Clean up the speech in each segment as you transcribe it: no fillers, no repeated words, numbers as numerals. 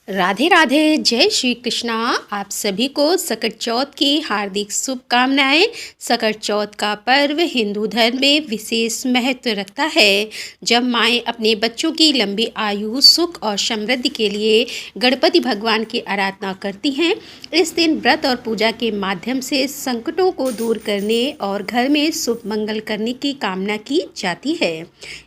राधे राधे। जय श्री कृष्णा। आप सभी को सकट चौथ की हार्दिक शुभकामनाएं। सकट चौथ का पर्व हिंदू धर्म में विशेष महत्व रखता है। जब माएँ अपने बच्चों की लंबी आयु, सुख और समृद्धि के लिए गणपति भगवान की आराधना करती हैं। इस दिन व्रत और पूजा के माध्यम से संकटों को दूर करने और घर में शुभ मंगल करने की कामना की जाती है।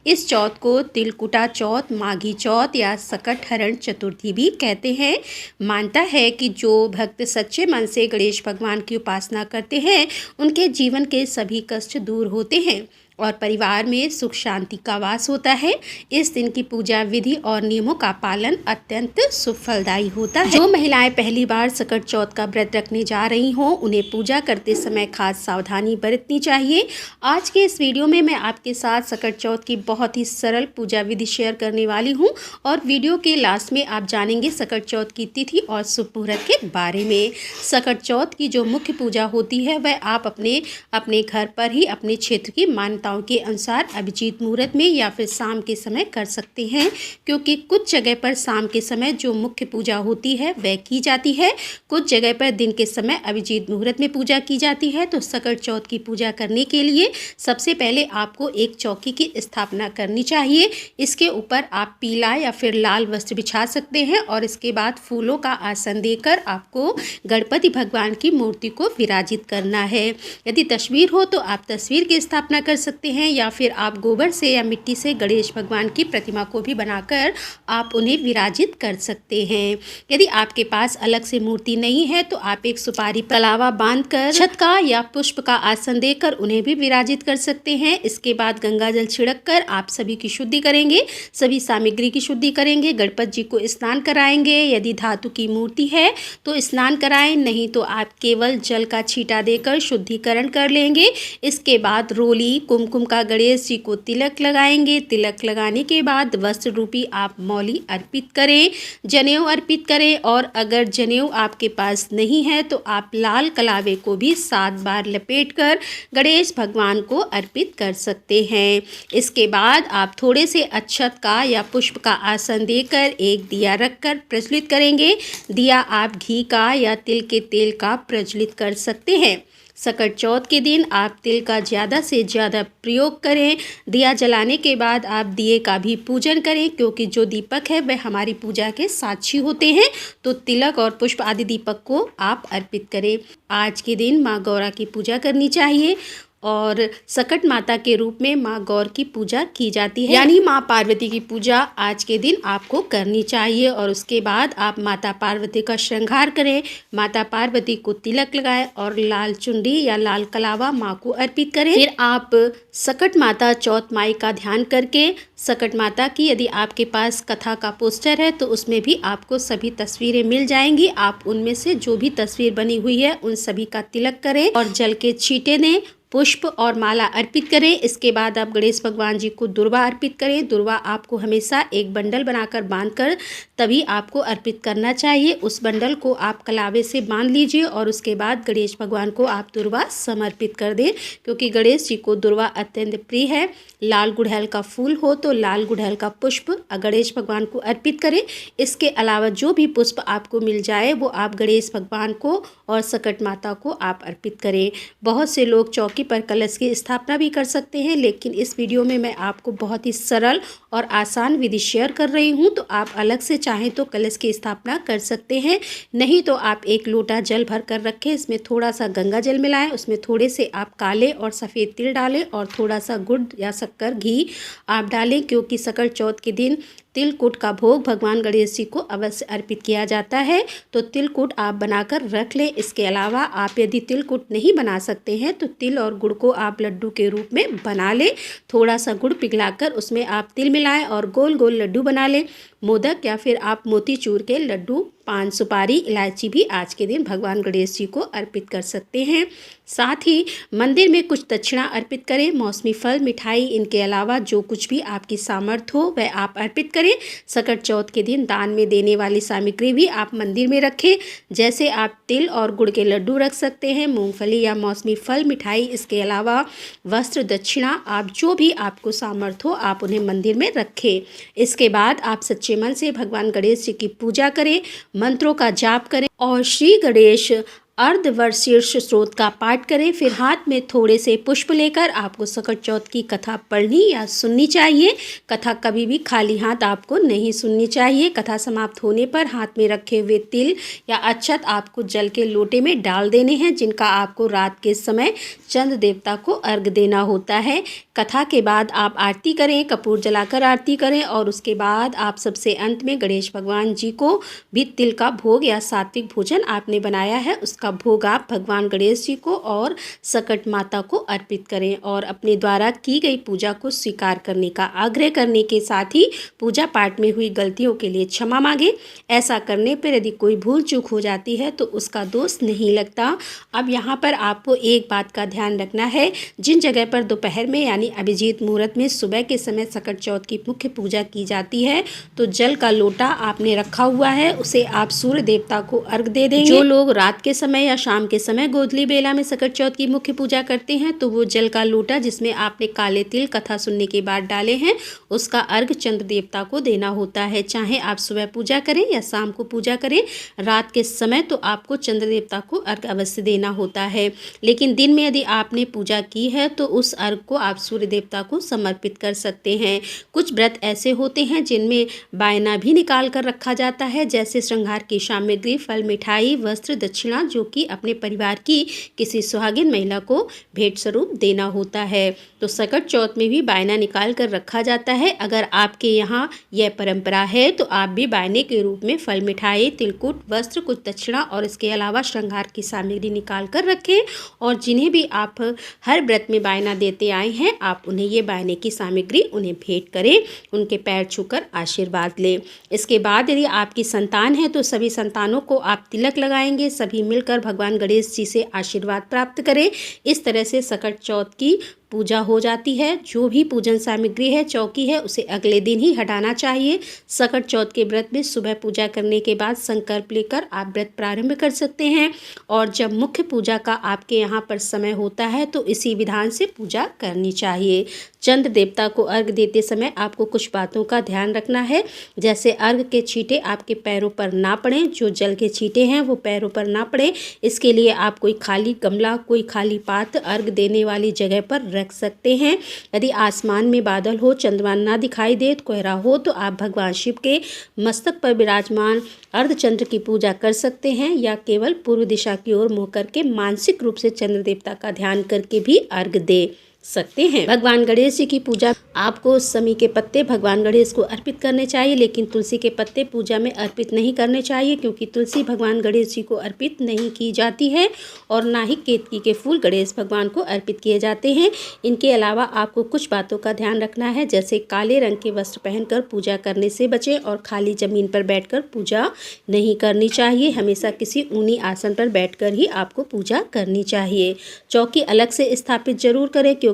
इस चौथ को तिलकुटा चौथ, माघी चौथ या सकट हरण चतुर्थी भी कहते हैं। मानता है कि जो भक्त सच्चे मन से गणेश भगवान की उपासना करते हैं, उनके जीवन के सभी कष्ट दूर होते हैं और परिवार में सुख शांति का वास होता है। इस दिन की पूजा विधि और नियमों का पालन अत्यंत सुफलदायी होता है। जो महिलाएं पहली बार सकट चौथ का व्रत रखने जा रही हों, उन्हें पूजा करते समय खास सावधानी बरतनी चाहिए। आज के इस वीडियो में मैं आपके साथ सकट चौथ की बहुत ही सरल पूजा विधि शेयर करने वाली हूं और वीडियो के लास्ट में आप जानेंगे सकट चौथ की तिथि और शुभ मुहूर्त के बारे में। सकट चौथ की जो मुख्य पूजा होती है वह आप अपने घर पर ही अपने क्षेत्र की मान्यताओं के अनुसार अभिजीत मुहूर्त में या फिर शाम के समय कर सकते हैं, क्योंकि कुछ जगह पर शाम के समय जो मुख्य पूजा होती है वह की जाती है, कुछ जगह पर दिन के समय अभिजीत मुहूर्त में पूजा की जाती है। तो सकट चौथ की पूजा करने के लिए सबसे पहले आपको एक चौकी की स्थापना करनी चाहिए। इसके ऊपर आप पीला या फिर लाल वस्त्र बिछा सकते हैं और इसके बाद फूलों का आसन देकर आपको गणपति भगवान की मूर्ति को विराजित करना है। यदि तस्वीर हो तो आप तस्वीर की स्थापना कर सकते हैं या फिर आप गोबर से या मिट्टी से गणेश भगवान की प्रतिमा को भी बनाकर आप उन्हें विराजित कर सकते हैं। यदि आपके पास अलग से मूर्ति नहीं है तो आप एक सुपारी कलावा बांधकर छत का या पुष्प का आसन देकर उन्हें भी विराजित कर सकते हैं। इसके बाद गंगा जल छिड़क कर आप सभी की शुद्धि करेंगे, सभी सामग्री की शुद्धि करेंगे, गणपति जी को स्नान कराएंगे। यदि धातु की मूर्ति है तो स्नान कराएं, नहीं तो आप केवल जल का छींटा देकर शुद्धिकरण कर लेंगे। इसके बाद रोली कुमकुम का गणेश जी को तिलक लगाएंगे। तिलक लगाने के बाद वस्त्र रूपी आप मौली अर्पित करें, जनेऊ अर्पित करें और अगर जनेऊ आपके पास नहीं है तो आप लाल कलावे को भी 7 बार लपेटकर गणेश भगवान को अर्पित कर सकते हैं। इसके बाद आप थोड़े से अक्षत का या पुष्प का आसन देकर एक दिया रखकर प्रज्वलित करेंगे। दिया आप घी का या तिल के तेल का प्रज्वलित कर सकते हैं। सकट चौथ के दिन आप तिल का ज़्यादा से ज़्यादा प्रयोग करें। दिया जलाने के बाद आप दिए का भी पूजन करें, क्योंकि जो दीपक है वह हमारी पूजा के साक्षी होते हैं। तो तिलक और पुष्प आदि दीपक को आप अर्पित करें। आज के दिन माँ गौरा की पूजा करनी चाहिए और सकट माता के रूप में माँ गौर की पूजा की जाती है, यानी माँ पार्वती की पूजा आज के दिन आपको करनी चाहिए। और उसके बाद आप माता पार्वती का श्रृंगार करें, माता पार्वती को तिलक लगाएं और लाल चुनरी या लाल कलावा माँ को अर्पित करें। फिर आप सकट माता चौथ माई का ध्यान करके सकट माता की, यदि आपके पास कथा का पोस्टर है तो उसमें भी आपको सभी तस्वीरें मिल जाएंगी। आप उनमें से जो भी तस्वीर बनी हुई है उन सभी का तिलक करें और जल के छींटे दें, पुष्प और माला अर्पित करें। इसके बाद आप गणेश भगवान जी को दुर्वा अर्पित करें। दुर्वा आपको हमेशा एक बंडल बनाकर बांधकर तभी आपको अर्पित करना चाहिए। उस बंडल को आप कलावे से बांध लीजिए और उसके बाद गणेश भगवान को आप दुर्वा समर्पित कर दें, क्योंकि गणेश जी को दुर्वा अत्यंत प्रिय है। लाल गुड़हल का फूल हो तो लाल गुड़हल का पुष्प गणेश भगवान को अर्पित करें। इसके अलावा जो भी पुष्प आपको मिल जाए वो आप गणेश भगवान को और सकट माता को आप अर्पित करें। बहुत से लोग चौकी पर कलश की स्थापना भी कर सकते हैं, लेकिन इस वीडियो में मैं आपको बहुत ही सरल और आसान विधि शेयर कर रही हूं। तो आप अलग से चाहें तो कलश की स्थापना कर सकते हैं, नहीं तो आप एक लोटा जल भर कर रखें, इसमें थोड़ा सा गंगा जल मिलाएं, उसमें थोड़े से आप काले और सफ़ेद तिल डालें और थोड़ा सा गुड़ या शक्कर घी आप डालें, क्योंकि सकट चौथ के दिन तिलकुट का भोग भगवान गणेश जी को अवश्य अर्पित किया जाता है। तो तिलकुट आप बनाकर रख लें। इसके अलावा आप यदि तिलकुट नहीं बना सकते हैं तो तिल और गुड़ को आप लड्डू के रूप में बना लें। थोड़ा सा गुड़ पिघलाकर उसमें आप तिल मिलाएं और गोल गोल लड्डू बना लें। मोदक या फिर आप मोतीचूर के लड्डू, पान, सुपारी, इलायची भी आज के दिन भगवान गणेश जी को अर्पित कर सकते हैं। साथ ही मंदिर में कुछ दक्षिणा अर्पित करें। मौसमी फल, मिठाई, इनके अलावा जो कुछ भी आपकी सामर्थ्य हो वह आप अर्पित करें। सकट चौथ के दिन दान में देने वाली सामग्री भी आप मंदिर में रखें, जैसे आप तिल और गुड़ के लड्डू रख सकते हैं, मूंगफली या मौसमी फल, मिठाई। इसके अलावा वस्त्र, दक्षिणा, आप जो भी आपको सामर्थ्य हो आप उन्हें मंदिर में रखें। इसके बाद आप सच्चे सच्चे मन से भगवान गणेश जी की पूजा करें, मंत्रों का जाप करें और श्री गणेश अर्धवर्षीय स्तोत्र का पाठ करें। फिर हाथ में थोड़े से पुष्प लेकर आपको सकट चौथ की कथा पढ़नी या सुननी चाहिए। कथा कभी भी खाली हाथ आपको नहीं सुननी चाहिए। कथा समाप्त होने पर हाथ में रखे हुए तिल या अक्षत आपको जल के लोटे में डाल देने हैं, जिनका आपको रात के समय चंद्र देवता को अर्घ देना होता है। कथा के बाद आप आरती करें, कपूर जलाकर आरती करें और उसके बाद आप सबसे अंत में गणेश भगवान जी को भी तिल का भोग या सात्विक भोजन आपने बनाया है उसका भोग आप भगवान गणेश जी को और सकट माता को अर्पित करें और अपने द्वारा की गई पूजा को स्वीकार करने का आग्रह करने के साथ ही पूजा पाठ में हुई गलतियों के लिए क्षमा मांगे। ऐसा करने पर यदि कोई भूल चूक हो जाती है तो उसका दोष नहीं लगता। अब यहाँ पर आपको एक बात का ध्यान रखना है, जिन जगह पर दोपहर में यानी अभिजीत मुहूर्त में सुबह के समय सकट चौथ की मुख्य पूजा की जाती है तो जल का लोटा आपने रखा हुआ है, उसे आप सूर्य देवता को अर्घ दे देंगे। जो लोग रात के समय या शाम के समय गोधली बेला में सकट चौथ की मुख्य पूजा करते हैं तो वो जल का लोटा जिसमें आपने काले तिल कथा सुनने के बाद डाले हैं उसका अर्घ चंद्र देवता को देना होता है। चाहे आप सुबह पूजा करें या शाम को पूजा करें, रात के समय तो आपको चंद्र देवता को अर्घ अवश्य देना होता है। लेकिन दिन में यदि आपने पूजा की है तो उस अर्घ को आप सूर्य देवता को समर्पित कर सकते हैं। कुछ व्रत ऐसे होते हैं जिनमें बायना भी निकाल कर रखा जाता है, जैसे श्रृंगार की सामग्री, फल, मिठाई, वस्त्र, दक्षिणा, जो कि अपने परिवार की किसी सुहागिन महिला को भेंट स्वरूप देना होता है। तो सकट चौथ में भी बायना निकाल कर रखा जाता है। अगर आपके यहाँ यह परंपरा है तो आप भी बायने के रूप में फल, मिठाई, तिलकुट, वस्त्र, कुछ दक्षिणा और इसके अलावा श्रृंगार की सामग्री निकाल कर रखें और जिन्हें भी आप हर व्रत में बायना देते आए हैं आप उन्हें ये बायने की सामग्री उन्हें भेंट करें, उनके पैर छूकर आशीर्वाद लें। इसके बाद यदि आपकी संतान है तो सभी संतानों को आप तिलक लगाएंगे, सभी मिलकर भगवान गणेश जी से आशीर्वाद प्राप्त करें। इस तरह से सकट चौथ की पूजा हो जाती है। जो भी पूजन सामग्री है, चौकी है, उसे अगले दिन ही हटाना चाहिए। सकट चौथ के व्रत में सुबह पूजा करने के बाद संकल्प लेकर आप व्रत प्रारंभ कर सकते हैं और जब मुख्य पूजा का आपके यहाँ पर समय होता है तो इसी विधान से पूजा करनी चाहिए। चंद्र देवता को अर्घ देते समय आपको कुछ बातों का ध्यान रखना है, जैसे अर्घ के छींटे आपके पैरों पर ना पड़ें, जो जल के छींटे हैं वो पैरों पर ना पड़े। इसके लिए आप कोई खाली गमला, कोई खाली पात्र अर्घ देने वाली जगह पर रख सकते हैं। यदि आसमान में बादल हो, चंद्रमा ना दिखाई दे, कोहरा हो तो आप भगवान शिव के मस्तक पर विराजमान अर्धचंद्र की पूजा कर सकते हैं या केवल पूर्व दिशा की ओर मुँह करके मानसिक रूप से चंद्र देवता का ध्यान करके भी अर्घ दे सकते हैं। भगवान गणेश जी की पूजा आपको समी के पत्ते भगवान गणेश को अर्पित करने चाहिए, लेकिन तुलसी के पत्ते पूजा में अर्पित नहीं करने चाहिए क्योंकि तुलसी भगवान गणेश जी को अर्पित नहीं की जाती है और ना ही केतकी के फूल गणेश भगवान को अर्पित किए जाते हैं। इनके अलावा आपको कुछ बातों का ध्यान रखना है, जैसे काले रंग के वस्त्र पहनकर पूजा करने से बचें और खाली जमीन पर बैठकर पूजा नहीं करनी चाहिए। हमेशा किसी ऊनी आसन पर बैठकर ही आपको पूजा करनी चाहिए। चौकी अलग से स्थापित जरूर करें क्योंकि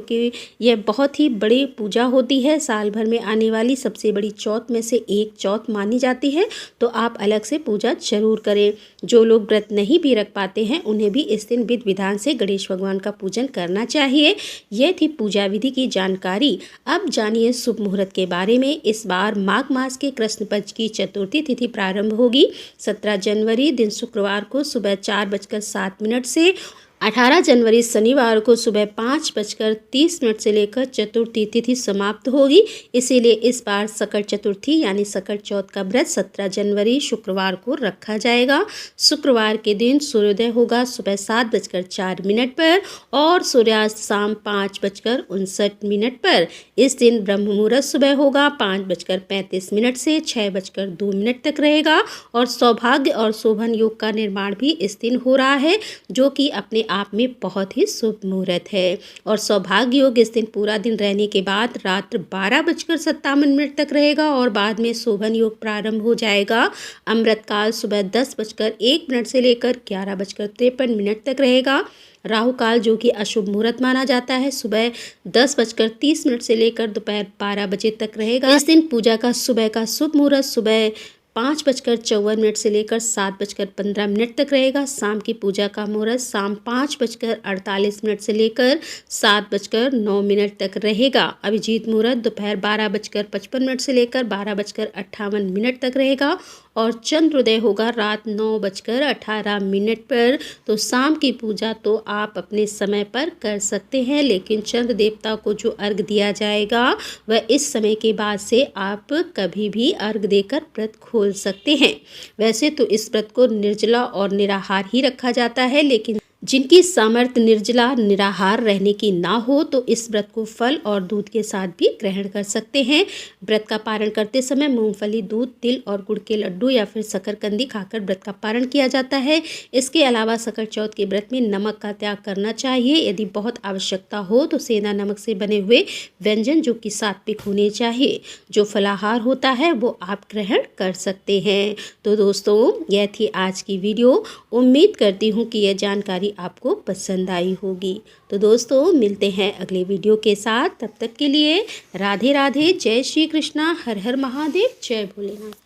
यह बहुत ही बड़ी पूजा होती है, साल भर में आने वाली सबसे बड़ी चौथ में से एक चौथ मानी जाती है, तो आप अलग से पूजा जरूर करें। जो लोग व्रत नहीं भी रख पाते हैं उन्हें भी इस दिन विधि विधान से गणेश भगवान का पूजन करना चाहिए। यह थी पूजा विधि की जानकारी। अब जानिए शुभ मुहूर्त के बारे में। इस बार माघ मास के कृष्ण पक्ष की चतुर्थी तिथि प्रारंभ होगी 17 जनवरी दिन शुक्रवार को सुबह 4:07 से 18 जनवरी शनिवार को सुबह 5:30 से लेकर चतुर्थी तिथि समाप्त होगी। इसीलिए इस बार सकट चतुर्थी यानी सकट चौथ का व्रत 17 जनवरी शुक्रवार को रखा जाएगा। शुक्रवार के दिन सूर्योदय होगा सुबह 7:04 पर और सूर्यास्त शाम 5:59 पर। इस दिन ब्रह्म मुहूर्त सुबह होगा 5:35 से 6:02 तक रहेगा और सौभाग्य और शोभन योग का निर्माण भी इस दिन हो रहा है, जो कि अपने आप में बहुत ही शुभ मुहूर्त है। और सौभाग्य योग इस दिन पूरा दिन रहने के बाद रात्र 12:57 तक रहेगा और बाद में शोभन योग प्रारंभ हो जाएगा। अमृत काल सुबह 10:01 से लेकर 11:53 तक रहेगा। राहु काल जो कि अशुभ मुहूर्त माना जाता है सुबह 10:30 से लेकर दोपहर 12 बजे तक रहेगा। इस दिन पूजा का सुबह का शुभ मुहूर्त सुबह 5:54 से लेकर 7:15 तक रहेगा। शाम की पूजा का मुहूर्त शाम 5:48 से लेकर 7:09 तक रहेगा। अभिजीत मुहूर्त दोपहर 12:55 से लेकर 12:58 तक रहेगा और चंद्रोदय होगा रात 9:18 पर। तो शाम की पूजा तो आप अपने समय पर कर सकते हैं, लेकिन चंद्र देवता को जो अर्घ दिया जाएगा वह इस समय के बाद से आप कभी भी अर्घ देकर व्रत खोल सकते हैं। वैसे तो इस व्रत को निर्जला और निराहार ही रखा जाता है, लेकिन जिनकी सामर्थ्य निर्जला निराहार रहने की ना हो तो इस व्रत को फल और दूध के साथ भी ग्रहण कर सकते हैं। व्रत का पारण करते समय मूंगफली, दूध, तिल और गुड़ के लड्डू या फिर शकरकंदी खाकर व्रत का पारण किया जाता है। इसके अलावा सकट चौथ के व्रत में नमक का त्याग करना चाहिए। यदि बहुत आवश्यकता हो तो सेंधा नमक से बने हुए व्यंजन जो कि सात्विक होने चाहिए, जो फलाहार होता है, वो आप ग्रहण कर सकते हैं। तो दोस्तों, यह थी आज की वीडियो। उम्मीद करती हूँ कि यह जानकारी आपको पसंद आई होगी। तो दोस्तों, मिलते हैं अगले वीडियो के साथ। तब तक के लिए राधे राधे, जय श्री कृष्णा, हर हर महादेव, जय भोलेनाथ।